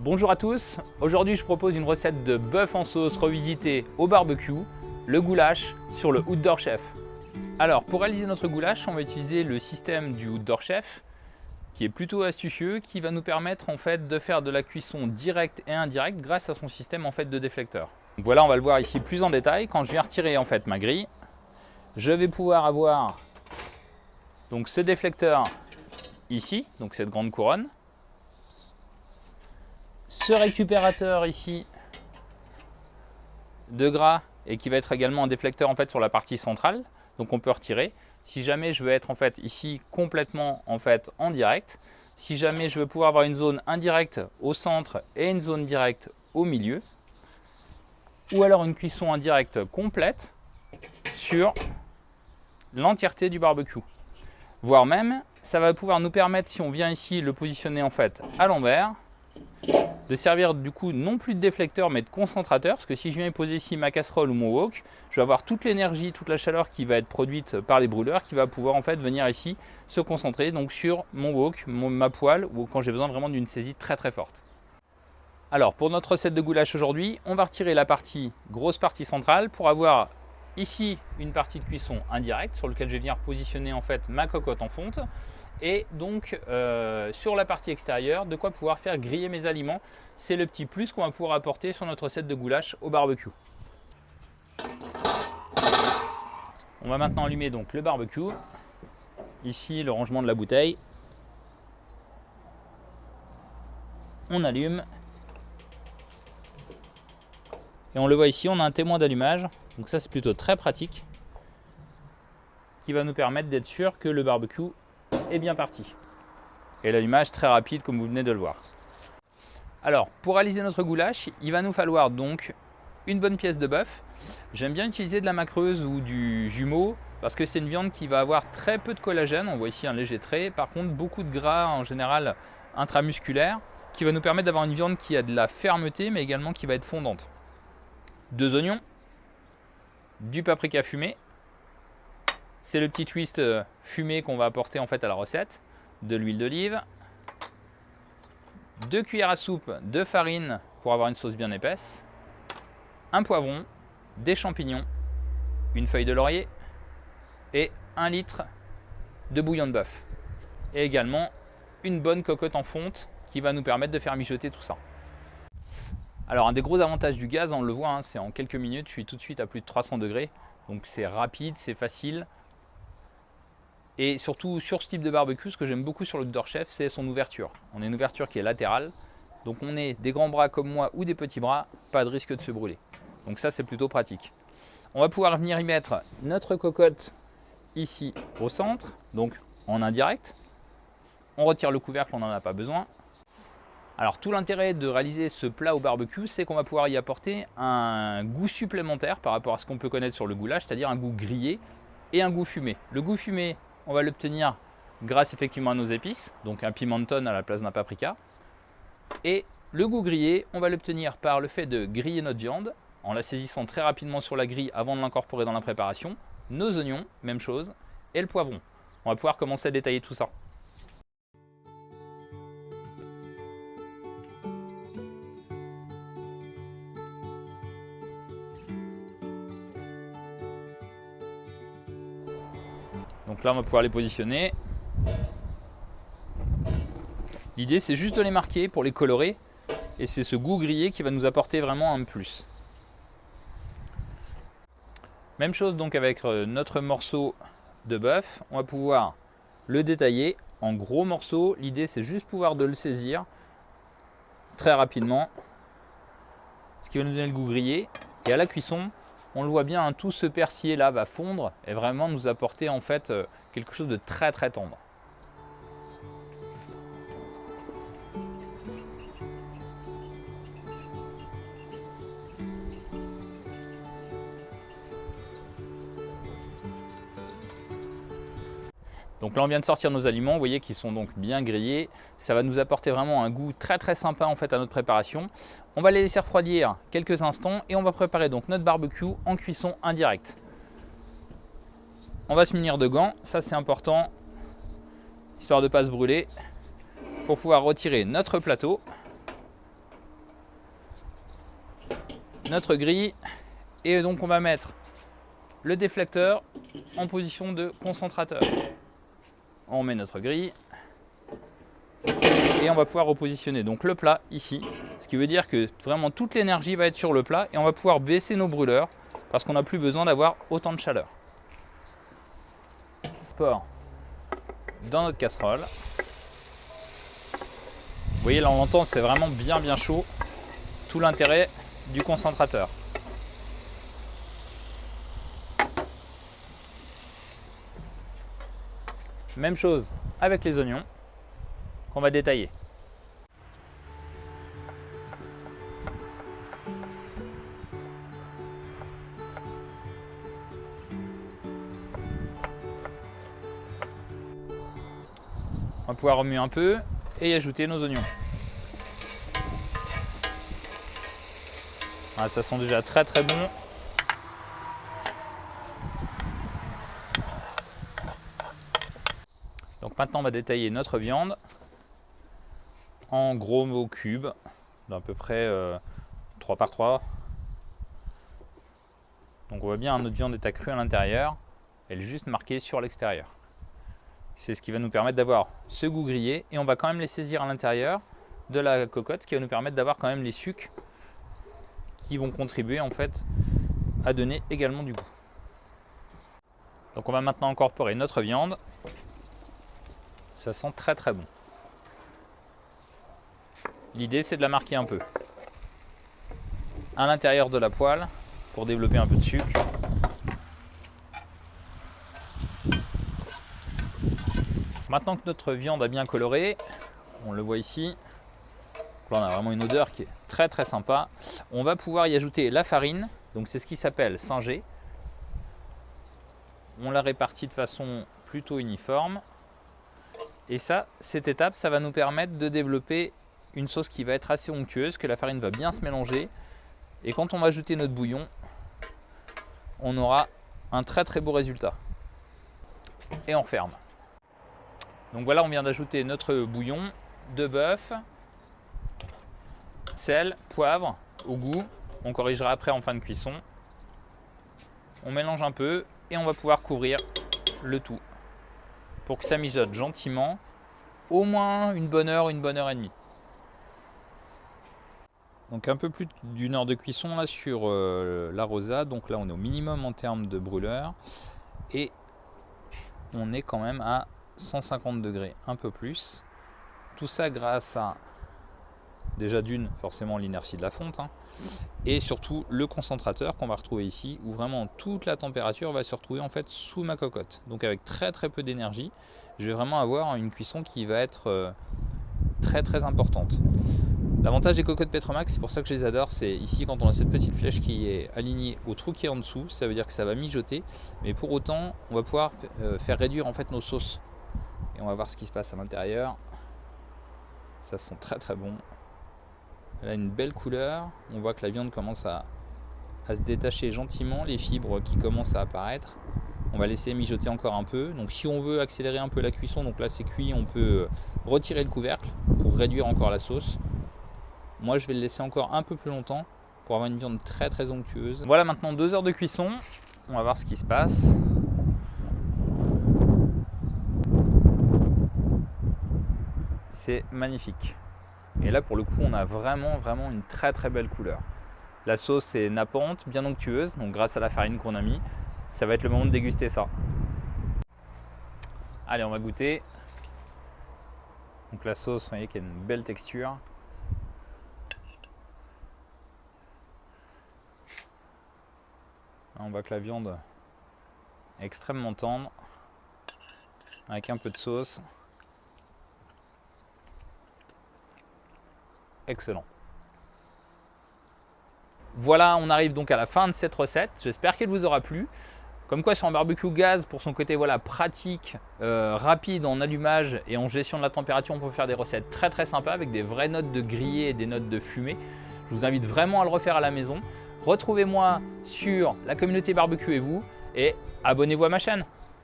Bonjour à tous, aujourd'hui je propose une recette de bœuf en sauce revisité au barbecue, le goulash sur le Outdoor Chef. Alors pour réaliser notre goulash, on va utiliser le système du Outdoor Chef qui est plutôt astucieux, qui va nous permettre en fait de faire de la cuisson directe et indirecte grâce à son système en fait de déflecteur. Donc voilà, on va le voir ici plus en détail. Quand je viens retirer en fait ma grille, je vais pouvoir avoir donc ce déflecteur ici, donc cette grande couronne. Ce récupérateur ici de gras et qui va être également un déflecteur en fait sur la partie centrale, donc on peut retirer. Si jamais je veux être en fait ici complètement en fait en direct, si jamais je veux pouvoir avoir une zone indirecte au centre et une zone directe au milieu, ou alors une cuisson indirecte complète sur l'entièreté du barbecue. Voire même, ça va pouvoir nous permettre, si on vient ici le positionner en fait à l'envers, de servir du coup non plus de déflecteur mais de concentrateur, parce que si je viens poser ici ma casserole ou mon wok, je vais avoir toute l'énergie, toute la chaleur qui va être produite par les brûleurs qui va pouvoir en fait venir ici se concentrer donc sur mon wok, ma poêle, ou quand j'ai besoin vraiment d'une saisie très très forte. Alors pour notre recette de goulash aujourd'hui, on va retirer la grosse partie centrale pour avoir ici une partie de cuisson indirecte sur laquelle je vais venir positionner en fait ma cocotte en fonte. Et donc sur la partie extérieure, de quoi pouvoir faire griller mes aliments. C'est le petit plus qu'on va pouvoir apporter sur notre recette de goulash au barbecue. On va maintenant allumer donc le barbecue. Ici le rangement de la bouteille. On allume. Et on le voit ici, on a un témoin d'allumage. Donc ça c'est plutôt très pratique. Qui va nous permettre d'être sûr que le barbecue est bien parti. Et l'allumage très rapide comme vous venez de le voir. Alors pour réaliser notre goulash, il va nous falloir donc une bonne pièce de bœuf. J'aime bien utiliser de la macreuse ou du jumeau parce que c'est une viande qui va avoir très peu de collagène. On voit ici un léger trait. Par contre beaucoup de gras en général intramusculaire qui va nous permettre d'avoir une viande qui a de la fermeté mais également qui va être fondante. 2 oignons, du paprika fumé. C'est le petit twist fumé qu'on va apporter en fait à la recette. De l'huile d'olive, 2 cuillères à soupe de farine pour avoir une sauce bien épaisse, un poivron, des champignons, une feuille de laurier et 1 litre de bouillon de bœuf. Et également une bonne cocotte en fonte qui va nous permettre de faire mijoter tout ça. Alors un des gros avantages du gaz, on le voit, hein, c'est en quelques minutes, je suis tout de suite à plus de 300 degrés. Donc c'est rapide, c'est facile. Et surtout sur ce type de barbecue, ce que j'aime beaucoup sur le Outdoor Chef, c'est son ouverture. On a une ouverture qui est latérale. Donc on est des grands bras comme moi ou des petits bras, pas de risque de se brûler. Donc ça c'est plutôt pratique. On va pouvoir venir y mettre notre cocotte ici au centre, donc en indirect. On retire le couvercle, on n'en a pas besoin. Alors tout l'intérêt de réaliser ce plat au barbecue, c'est qu'on va pouvoir y apporter un goût supplémentaire par rapport à ce qu'on peut connaître sur le goulash, c'est-à-dire un goût grillé et un goût fumé. Le goût fumé, on va l'obtenir grâce effectivement à nos épices, donc un pimenton à la place d'un paprika. Et le goût grillé, on va l'obtenir par le fait de griller notre viande, en la saisissant très rapidement sur la grille avant de l'incorporer dans la préparation. Nos oignons, même chose, et le poivron. On va pouvoir commencer à détailler tout ça. Donc là, on va pouvoir les positionner. L'idée, c'est juste de les marquer pour les colorer. Et c'est ce goût grillé qui va nous apporter vraiment un plus. Même chose donc avec notre morceau de bœuf. On va pouvoir le détailler en gros morceaux. L'idée, c'est juste pouvoir de le saisir très rapidement. Ce qui va nous donner le goût grillé. Et à la cuisson, on le voit bien, hein, tout ce persillé là va fondre et vraiment nous apporter en fait quelque chose de très très tendre. Donc là on vient de sortir nos aliments, vous voyez qu'ils sont donc bien grillés. Ça va nous apporter vraiment un goût très très sympa en fait à notre préparation. On va les laisser refroidir quelques instants et on va préparer donc notre barbecue en cuisson indirecte. On va se munir de gants, ça c'est important, histoire de ne pas se brûler, pour pouvoir retirer notre plateau. notre grille et donc on va mettre le déflecteur en position de concentrateur. On met notre grille et on va pouvoir repositionner donc le plat ici, ce qui veut dire que vraiment toute l'énergie va être sur le plat et on va pouvoir baisser nos brûleurs parce qu'on n'a plus besoin d'avoir autant de chaleur. Porc dans notre casserole. Vous voyez là on l'entend, c'est vraiment bien chaud, tout l'intérêt du concentrateur. Même chose avec les oignons qu'on va détailler. On va pouvoir remuer un peu et y ajouter nos oignons. Ah, ça sent déjà très bon. Donc maintenant on va détailler notre viande en gros cubes d'à peu près 3 par 3. Donc on voit bien notre viande est à cru à l'intérieur, elle est juste marquée sur l'extérieur. C'est ce qui va nous permettre d'avoir ce goût grillé et on va quand même les saisir à l'intérieur de la cocotte, ce qui va nous permettre d'avoir quand même les sucs qui vont contribuer en fait à donner également du goût. Donc on va maintenant incorporer notre viande. Ça sent très bon. L'idée c'est de la marquer un peu à l'intérieur de la poêle pour développer un peu de sucre. Maintenant que notre viande a bien coloré, on le voit ici, là on a vraiment une odeur qui est très sympa. On va pouvoir y ajouter la farine, donc c'est ce qui s'appelle singer. On la répartit de façon plutôt uniforme. Et ça, cette étape, ça va nous permettre de développer une sauce qui va être assez onctueuse, que la farine va bien se mélanger. Et quand on va ajouter notre bouillon, on aura un très beau résultat. Et on referme. Donc voilà, on vient d'ajouter notre bouillon de bœuf, sel, poivre au goût. On corrigera après en fin de cuisson. On mélange un peu et on va pouvoir couvrir le tout pour que ça mijote gentiment, au moins une bonne heure et demie. Donc un peu plus d'une heure de cuisson là sur la rosa. Donc là on est au minimum en termes de brûleur et on est quand même à 150 degrés, un peu plus. Tout ça grâce à déjà d'une forcément l'inertie de la fonte et surtout le concentrateur qu'on va retrouver ici où vraiment toute la température va se retrouver en fait sous ma cocotte. Donc avec très peu d'énergie, je vais vraiment avoir une cuisson qui va être très importante. L'avantage des cocottes Petromax, c'est pour ça que je les adore, c'est ici quand on a cette petite flèche qui est alignée au trou qui est en dessous, ça veut dire que ça va mijoter, mais pour autant on va pouvoir faire réduire en fait nos sauces. Et on va voir ce qui se passe à l'intérieur. Ça sent très bon. Elle a une belle couleur. On voit que la viande commence à se détacher gentiment, les fibres qui commencent à apparaître. On va laisser mijoter encore un peu. Donc si on veut accélérer un peu la cuisson, donc là c'est cuit, on peut retirer le couvercle pour réduire encore la sauce. Moi je vais le laisser encore un peu plus longtemps pour avoir une viande très onctueuse. Voilà maintenant 2 heures de cuisson. On va voir ce qui se passe. C'est magnifique. Et là pour le coup on a vraiment une très belle couleur. La sauce est nappante, bien onctueuse, donc grâce à la farine qu'on a mis, ça va être le moment de déguster ça. Allez, on va goûter. Donc la sauce, vous voyez qu'il y a une belle texture. Là, on voit que la viande est extrêmement tendre, avec un peu de sauce. Excellent. Voilà, on arrive donc à la fin de cette recette. J'espère qu'elle vous aura plu. Comme quoi sur un barbecue gaz, pour son côté voilà, pratique, rapide en allumage et en gestion de la température, on peut faire des recettes très sympas avec des vraies notes de grillé et des notes de fumée. Je vous invite vraiment à le refaire à la maison. Retrouvez-moi sur la communauté barbecue et vous, et abonnez-vous à ma chaîne.